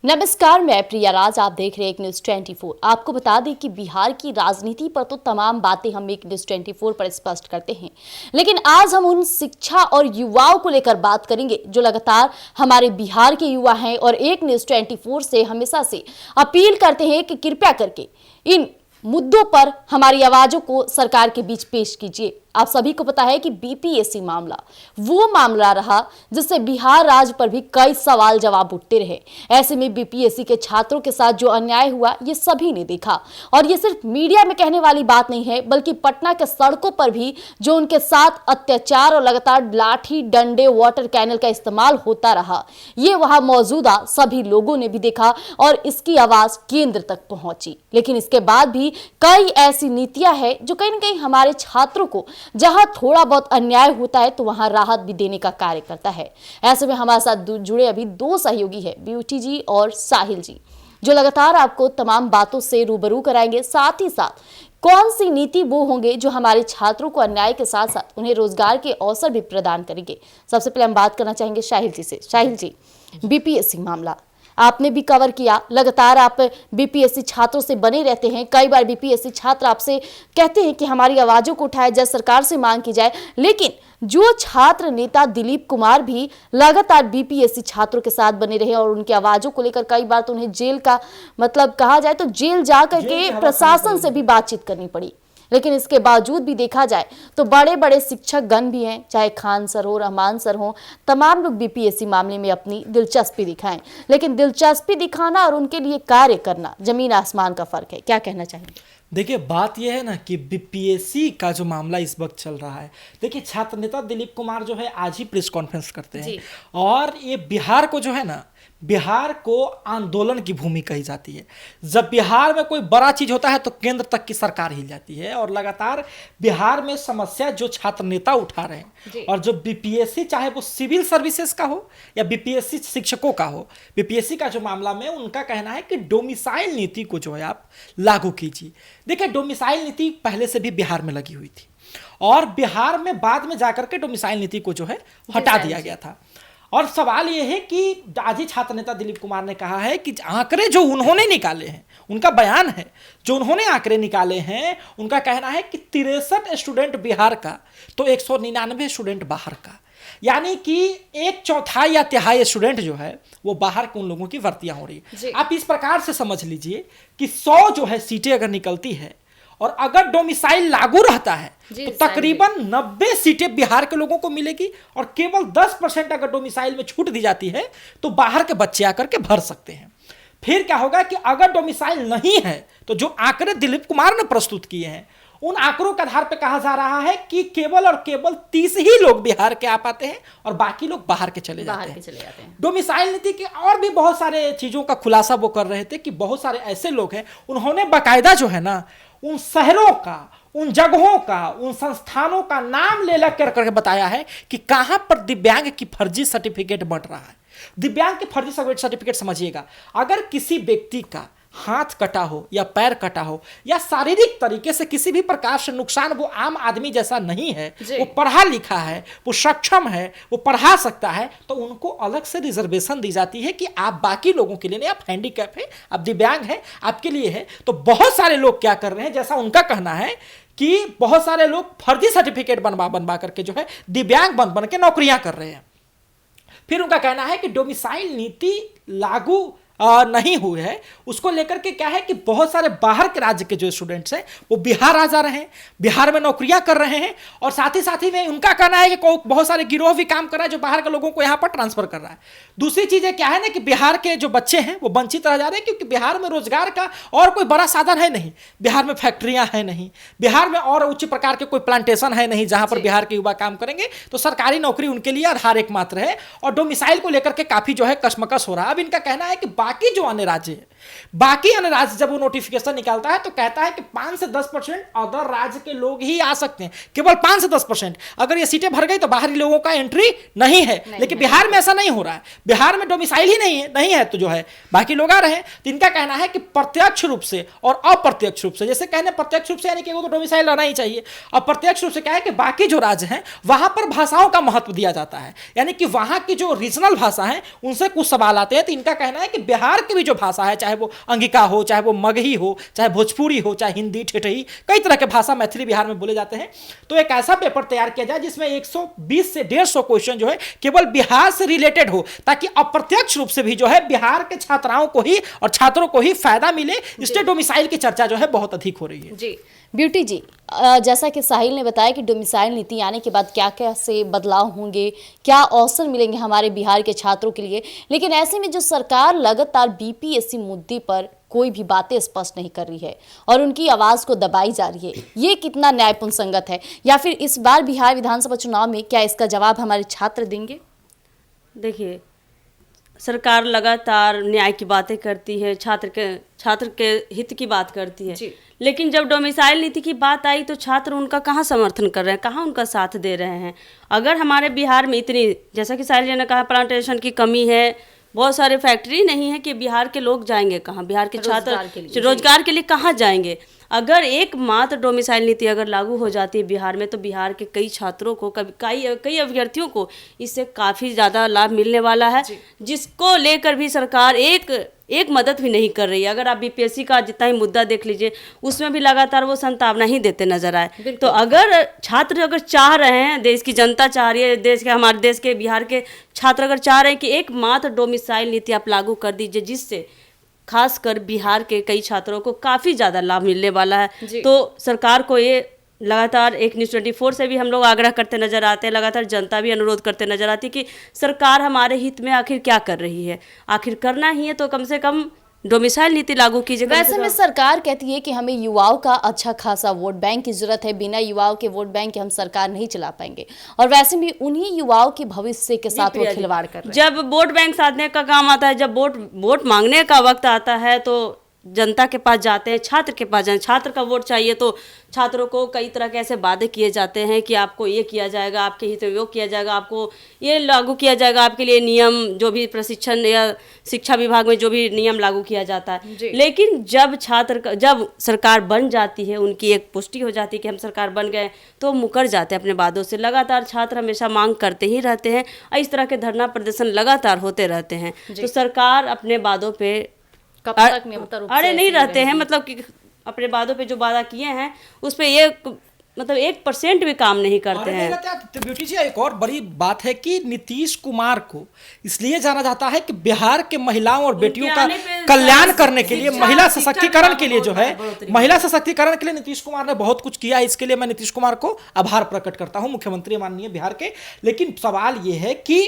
नमस्कार, मैं प्रिया राज। आप देख रहे हैं एक न्यूज 24। आपको बता दें कि बिहार की राजनीति पर तो तमाम बातें हम एक न्यूज 24 पर स्पष्ट करते हैं, लेकिन आज हम उन शिक्षा और युवाओं को लेकर बात करेंगे जो लगातार हमारे बिहार के युवा हैं और एक न्यूज 24 से हमेशा से अपील करते हैं कि कृपया करके इन मुद्दों पर हमारी आवाजों को सरकार के बीच पेश कीजिए। आप सभी को पता है कि बीपीएससी मामला वो मामला रहा जिससे बिहार राज्य पर भी कई सवाल जवाब उठते रहे। ऐसे में बीपीएससी के छात्रों के साथ जो अन्याय हुआ ये सभी ने देखा, और ये सिर्फ मीडिया में कहने वाली बात नहीं है, बल्कि पटना के सड़कों पर भी जो उनके साथ अत्याचार और लगातार लाठी डंडे वाटर कैनल का इस्तेमाल होता रहा, ये वहां मौजूदा सभी लोगों ने भी देखा और इसकी आवाज केंद्र तक पहुंची। लेकिन इसके बाद भी कई ऐसी नीतियां हैं जो कहीं ना कहीं हमारे छात्रों को जहां थोड़ा बहुत अन्याय होता है तो वहां राहत भी देने का कार्य करता है। ऐसे में हमारे साथ जुड़े अभी दो सहयोगी हैं, ब्यूटी जी और साहिल जी, जो लगातार आपको तमाम बातों से रूबरू कराएंगे। साथ ही साथ कौन सी नीति वो होंगे जो हमारे छात्रों को अन्याय के साथ साथ उन्हें रोजगार के अवसर भी प्रदान करेंगे। सबसे पहले हम बात करना चाहेंगे साहिल जी से। साहिल जी, बीपीएससी मामला आपने भी कवर किया, लगातार आप बीपीएससी छात्रों से बने रहते हैं। कई बार बीपीएससी छात्र आपसे कहते हैं कि हमारी आवाज़ों को उठाया जाए, सरकार से मांग की जाए, लेकिन जो छात्र नेता दिलीप कुमार भी लगातार बीपीएससी छात्रों के साथ बने रहे और उनकी आवाज़ों को लेकर कई बार तो उन्हें जेल का मतलब कहा जाए तो जेल जा करके प्रशासन से भी बातचीत करनी पड़ी। लेकिन इसके बावजूद भी देखा जाए तो बड़े बड़े शिक्षक गण भी हैं, चाहे खान सर हो, रहमान सर हो, तमाम लोग बीपीएससी मामले में अपनी दिलचस्पी दिखाएं। लेकिन दिलचस्पी दिखाना और उनके लिए कार्य करना जमीन आसमान का फर्क है। क्या कहना चाहेंगे? देखिए, बात यह है ना कि बीपीएससी का जो मामला इस वक्त चल रहा है, देखिए छात्र नेता दिलीप कुमार जो है आज ही प्रेस कॉन्फ्रेंस करते हैं और ये बिहार को जो है ना, बिहार को आंदोलन की भूमि कही जाती है। जब बिहार में कोई बड़ा चीज होता है तो केंद्र तक की सरकार हिल जाती है और लगातार बिहार में समस्या जो छात्र नेता उठा रहे हैं और जो बीपीएससी, चाहे वो सिविल सर्विसेज का हो या बीपीएससी शिक्षकों का हो, बीपीएससी का जो मामला में उनका कहना है कि डोमिसाइल नीति को जो है आप लागू कीजिए। देखिए, डोमिसाइल नीति पहले से भी बिहार में लगी हुई थी और बिहार में बाद में जाकर के डोमिसाइल नीति को जो है हटा दिया गया था। और सवाल यह है कि आज ही छात्र नेता दिलीप कुमार ने कहा है कि आंकड़े जो उन्होंने निकाले हैं, उनका बयान है, जो उन्होंने आंकड़े निकाले हैं, उनका कहना है कि 63 स्टूडेंट बिहार का तो 199 स्टूडेंट बाहर का, यानी कि 1/4 या तिहाई स्टूडेंट जो है वो बाहर के उन लोगों की भर्तियां हो रही है। आप इस प्रकार से समझ लीजिए कि 100 जो है सीटें अगर निकलती है और अगर डोमिसाइल लागू रहता है तो तकरीबन 90 सीटें बिहार के लोगों को मिलेगी और केवल 10% अगर डोमिसाइल में छूट दी जाती है तो बाहर के बच्चे आकर के भर सकते हैं। फिर क्या होगा कि अगर डोमिसाइल नहीं है तो जो आंकड़े दिलीप कुमार ने प्रस्तुत किए हैं उन आंकड़ों के आधार पर कहा जा रहा है कि केवल और केवल 30 ही लोग बिहार के आ पाते हैं और बाकी लोग बाहर के चले जाते हैं। डोमिसाइल नीति के और भी बहुत सारे चीजों का खुलासा वो कर रहे थे कि बहुत सारे ऐसे लोग हैं, उन्होंने बाकायदा जो है ना उन शहरों का, उन जगहों का, उन संस्थानों का नाम ले करके बताया है कि कहां पर दिव्यांग की फर्जी सर्टिफिकेट बंट रहा है। दिव्यांग की फर्जी सर्टिफिकेट समझिएगा, अगर किसी व्यक्ति का हाथ कटा हो या पैर कटा हो या शारीरिक तरीके से किसी भी प्रकार से नुकसान, वो आम आदमी जैसा नहीं है, वो पढ़ा लिखा है, वो सक्षम है, वो पढ़ा सकता है, तो उनको अलग से रिजर्वेशन दी जाती है कि आप बाकी लोगों के लिए नहीं, आप हैंडीकैप है, आप दिव्यांग है, आपके लिए है। तो बहुत सारे लोग क्या कर रहे हैं, जैसा उनका कहना है कि बहुत सारे लोग फर्जी सर्टिफिकेट बनवा करके जो है दिव्यांग बन के नौकरियां कर रहे हैं। फिर उनका कहना है कि डोमिसाइल नीति लागू नहीं हुई है, उसको लेकर के क्या है कि बहुत सारे बाहर के राज्य के जो स्टूडेंट्स हैं वो बिहार आ जा रहे हैं, बिहार में नौकरियां कर रहे हैं और साथ ही में उनका कहना है कि बहुत सारे गिरोह भी काम कर रहा है जो बाहर के लोगों को यहाँ पर ट्रांसफर कर रहा है। दूसरी चीज क्या है ना कि बिहार के जो बच्चे हैं वो वंचित रह जा रहे हैं क्योंकि बिहार में रोजगार का और कोई बड़ा साधन है नहीं, बिहार में फैक्ट्रियां है नहीं, बिहार में और उच्च प्रकार के कोई प्लांटेशन है नहीं जहां पर बिहार के युवा काम करेंगे, तो सरकारी नौकरी उनके लिए आधार एकमात्र है। और डोमिसाइल को लेकर के काफी जो है कशमकश हो रहा है। अब इनका कहना है कि बाकी जो अन्य राज्य है, बाकी अन्य राज्य जब वो नोटिफिकेशन निकालता है तो कहता है कि 5 से 10% अदर राज्य के लोग ही आ सकते हैं, केवल 5 से 10%। अगर ये सीटें भर गई तो बाहरी लोगों का एंट्री नहीं है, लेकिन बिहार में ऐसा नहीं हो रहा है, बिहार में डोमिसाइल ही नहीं है तो जो है बाकी लोग आ रहे हैं। तो इनका कहना है कि प्रत्यक्ष रूप से और अप्रत्यक्ष रूप से, जैसे कहने प्रत्यक्ष रूप से यानी कि वो तो डोमिसाइल रहना ही चाहिए, और प्रत्यक्ष रूप से क्या है कि बाकी जो राज्य हैं वहां पर भाषाओं का महत्व दिया जाता है, यानी कि वहां की जो रीजनल भाषा है उनसे कुछ सवाल आते हैं। तो इनका कहना है कि बिहार की भी जो भाषा है, चाहे वो अंगिका हो, चाहे वो मगही हो, चाहे भोजपुरी हो, चाहे हिंदी, ठेठही, कई तरह के भाषा मैथिली बिहार में बोले जाते हैं। तो एक ऐसा पेपर तैयार किया जाए जिसमें 120 से 150 क्वेश्चन जो है केवल बिहार से रिलेटेड हो, ताकि अप्रत्यक्ष रूप से भी जो है बिहार के छात्राओं को ही और छात्रों को ही फायदा मिले। स्टेट डोमिसाइल की चर्चा जो है बहुत अधिक हो रही है। जी ब्यूटी जी, जैसा कि साहिल ने बताया कि डोमिसाइल नीति आने के बाद क्या क्या से बदलाव होंगे, क्या अवसर मिलेंगे हमारे बिहार के छात्रों के लिए, लेकिन ऐसे में जो सरकार लगातार बीपीएससी मुद्दे पर कोई भी बातें स्पष्ट नहीं कर रही है और उनकी आवाज को दबाई जा रही है, ये कितना न्यायपूर्ण संगत है? या फिर इस बार बिहार विधानसभा चुनाव में क्या इसका जवाब हमारे छात्र देंगे? देखिए, सरकार लगातार न्याय की बातें करती है, छात्र के हित की बात करती है, लेकिन जब डोमिसाइल नीति की बात आई तो छात्र उनका कहाँ समर्थन कर रहे हैं, कहाँ उनका साथ दे रहे हैं। अगर हमारे बिहार में इतनी, जैसा कि साहिल जी ने कहा, प्लांटेशन की कमी है, बहुत सारे फैक्ट्री नहीं है, कि बिहार के लोग जाएंगे कहाँ, बिहार के छात्र रोजगार के लिए कहाँ जाएंगे। अगर एकमात्र डोमिसाइल नीति अगर लागू हो जाती है बिहार में, तो बिहार के कई छात्रों को, कई अभ्यर्थियों को इससे काफ़ी ज़्यादा लाभ मिलने वाला है, जिसको लेकर भी सरकार एक मदद भी नहीं कर रही है। अगर आप बीपीएससी का जितना ही मुद्दा देख लीजिए, उसमें भी लगातार वो संभावना ही देते नजर आए। तो अगर छात्र अगर चाह रहे हैं, देश की जनता चाह रही है, हमारे देश के बिहार के छात्र अगर चाह रहे हैं कि एकमात्र डोमिसाइल नीति आप लागू कर दीजिए, जिससे खासकर बिहार के कई छात्रों को काफ़ी ज़्यादा लाभ मिलने वाला है, तो सरकार को ये लगातार एक न्यूज़ 24 से भी हम लोग आग्रह करते नजर आते हैं, लगातार जनता भी अनुरोध करते नजर आती है कि सरकार हमारे हित में आखिर क्या कर रही है। आखिर करना ही है तो कम से कम डोमिसाइल नीति लागू कीजिए। वैसे में सरकार कहती है कि हमें युवाओं का अच्छा खासा वोट बैंक की जरूरत है, बिना युवाओं के वोट बैंक के हम सरकार नहीं चला पाएंगे, और वैसे भी उन्हीं युवाओं के भविष्य के साथ वो खिलवाड़ कर रहे हैं। जब वोट बैंक साधने का काम आता है, जब वोट मांगने का वक्त आता है, तो जनता के पास जाते हैं, छात्र के पास जाते हैं, छात्र का वोट चाहिए, तो छात्रों को कई तरह के ऐसे वादे किए जाते हैं कि आपको ये किया जाएगा, आपके हित में वो किया जाएगा, आपको ये लागू किया जाएगा, आपके लिए नियम, जो भी प्रशिक्षण या शिक्षा विभाग में जो भी नियम लागू किया जाता है। लेकिन जब सरकार बन जाती है, उनकी एक पुष्टि हो जाती है कि हम सरकार बन गए, तो मुकर जाते हैं अपने वादों से। लगातार छात्र हमेशा मांग करते ही रहते हैं, इस तरह के धरना प्रदर्शन लगातार होते रहते हैं। तो सरकार अपने वादों पे कब तक निरंतर रूप से अड़े नहीं रहते हैं, मतलब कि अपने वादों पे जो वादा किए हैं उस पे ये मतलब 1% भी काम नहीं करते हैं। तो ब्यूटी जी, एक और बड़ी बात है कि नीतीश कुमार को इसलिए जाना जाता है कि बिहार के महिलाओं और बेटियों का कल्याण करने के लिए, महिला सशक्तिकरण के लिए जो है, महिला सशक्तिकरण के लिए नीतीश कुमार ने बहुत कुछ किया है। इसके लिए मैं नीतीश कुमार को आभार प्रकट करता हूं, मुख्यमंत्री माननीय बिहार के। लेकिन सवाल यह है कि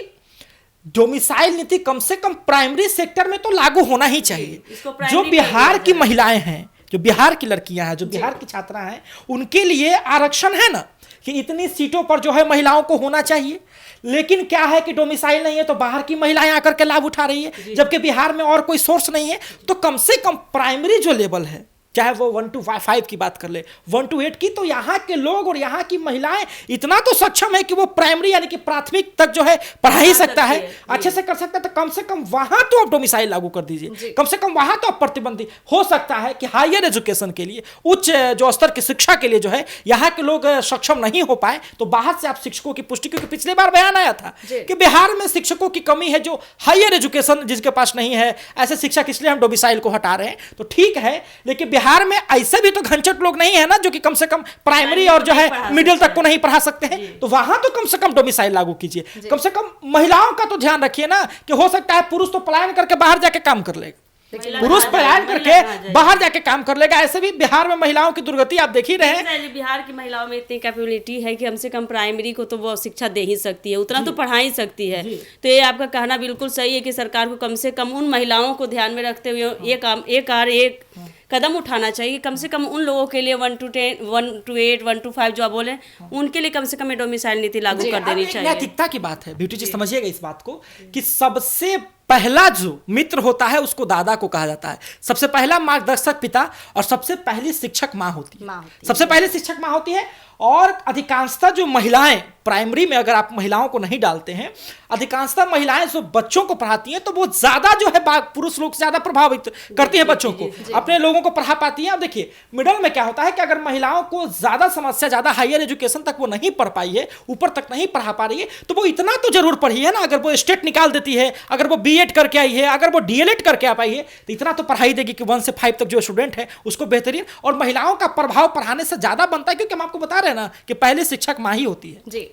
डोमिसाइल नीति कम से कम प्राइमरी सेक्टर में तो लागू होना ही चाहिए। जो बिहार की महिलाएं हैं, जो बिहार की लड़कियां हैं, जो बिहार की छात्रा हैं, उनके लिए आरक्षण है ना कि इतनी सीटों पर जो है महिलाओं को होना चाहिए। लेकिन क्या है कि डोमिसाइल नहीं है तो बाहर की महिलाएं आकर के लाभ उठा रही है, जबकि बिहार में और कोई सोर्स नहीं है। तो कम से कम प्राइमरी जो लेवल है, चाहे वो 1 to 5 की बात कर ले, 1 to 8 की, तो यहाँ के लोग और यहाँ की महिलाएं इतना तो सक्षम है कि वो प्राइमरी यानी कि प्राथमिक तक जो है पढ़ा ही सकता है, अच्छे से कर सकता है। तो कम से कम वहां तो आप डोमिसाइल लागू कर दीजिए, कम से कम वहां तो आप प्रतिबंधित हो सकता है कि हायर एजुकेशन के लिए, उच्च जो स्तर की शिक्षा के लिए जो है यहाँ के लोग सक्षम नहीं हो पाए, तो बाहर से आप शिक्षकों की पुष्टि, क्योंकि पिछले बार बयान आया था कि बिहार में शिक्षकों की कमी है, जो हायर एजुकेशन जिसके पास नहीं है, ऐसे शिक्षक, इसलिए हम डोमिसाइल को हटा रहे हैं। तो ठीक है, लेकिन बिहार में ऐसे भी तो घंचट लोग नहीं है ना जो कि कम से कम प्राइमरी और जो है मिडिल तक को नहीं पढ़ा सकते हैं। तो वहां तो कम से कम डोमिसाइल लागू कीजिए। कम से कम महिलाओं का तो ध्यान रखिए ना, कि हो सकता है पुरुष तो पलायन करके बाहर जाके काम कर लेगा, पुरुष पलायन करके बाहर जाके काम कर लेगा। ऐसे भी बिहार में महिलाओं की दुर्गति आप देख ही रहे हैं। बिहार की महिलाओं में इतनी कैपेबिलिटी है कि कम से कम प्राइमरी को तो वो शिक्षा दे ही सकती है, उतना तो पढ़ा ही सकती है। तो ये आपका कहना बिल्कुल सही है कि सरकार को कम से कम उन महिलाओं को ध्यान में रखते हुए एक कदम उठाना चाहिए। कम से कम उन लोगों के लिए 1 to 10, 1 to 8, 1 to 5 जो आप बोले, उनके लिए कम से कम डोमिसाइल नीति लागू कर देनी चाहिए। नैतिकता की बात है ब्यूटी जी, समझिएगा इस बात को कि सबसे पहला जो मित्र होता है उसको दादा को कहा जाता है। सबसे पहला मार्गदर्शक पिता और सबसे पहली शिक्षक माँ होती है। सबसे पहले शिक्षक माँ होती है और अधिकांशतः जो महिलाएं प्राइमरी में, अगर आप महिलाओं को नहीं डालते हैं, अधिकांशतः महिलाएं जो बच्चों को पढ़ाती हैं तो वो ज्यादा जो है पुरुष लोग से ज्यादा प्रभावित करती हैं बच्चों को, अपने लोगों को पढ़ा पाती हैं। अब देखिए मिडल में क्या होता है कि अगर महिलाओं को ज्यादा समस्या, ज्यादा हायर एजुकेशन तक वो नहीं पढ़ पाई है, ऊपर तक नहीं पढ़ा पा रही है, तो वो इतना तो जरूर पढ़ी है ना, अगर वो स्टेट निकाल देती है, अगर वो बीएड करके आई है, अगर वो डीएलएड करके आ पाई है, तो इतना तो पढ़ाई देगी कि 1 से 5 तक जो स्टूडेंट है उसको बेहतरीन। और महिलाओं का प्रभाव पढ़ाने से ज्यादा बनता है, क्योंकि हम आपको बता रहे हैं ना कि पहले शिक्षक माँ ही होती है। जी,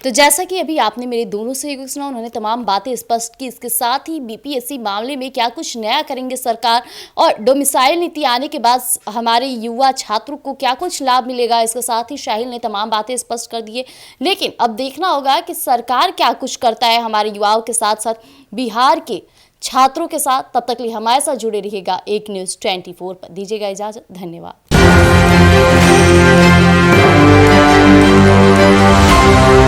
तो जैसा कि अभी आपने मेरे दोनों सहयोगियों सुना, उन्होंने तमाम बातें स्पष्ट की। इसके साथ ही बीपीएससी मामले में क्या कुछ नया करेंगे सरकार, और डोमिसाइल नीति आने के बाद हमारे युवा छात्रों को क्या कुछ लाभ मिलेगा, इसके साथ ही शाहिल ने तमाम बातें स्पष्ट कर दी है। लेकिन अब देखना होगा कि सरकार क्या कुछ करता है हमारे युवाओं के साथ साथ बिहार के छात्रों के साथ। तब तक लिए हमारे साथ जुड़े रहिएगा एक न्यूज़ 24 पर। दीजिएगा इजाजत, धन्यवाद।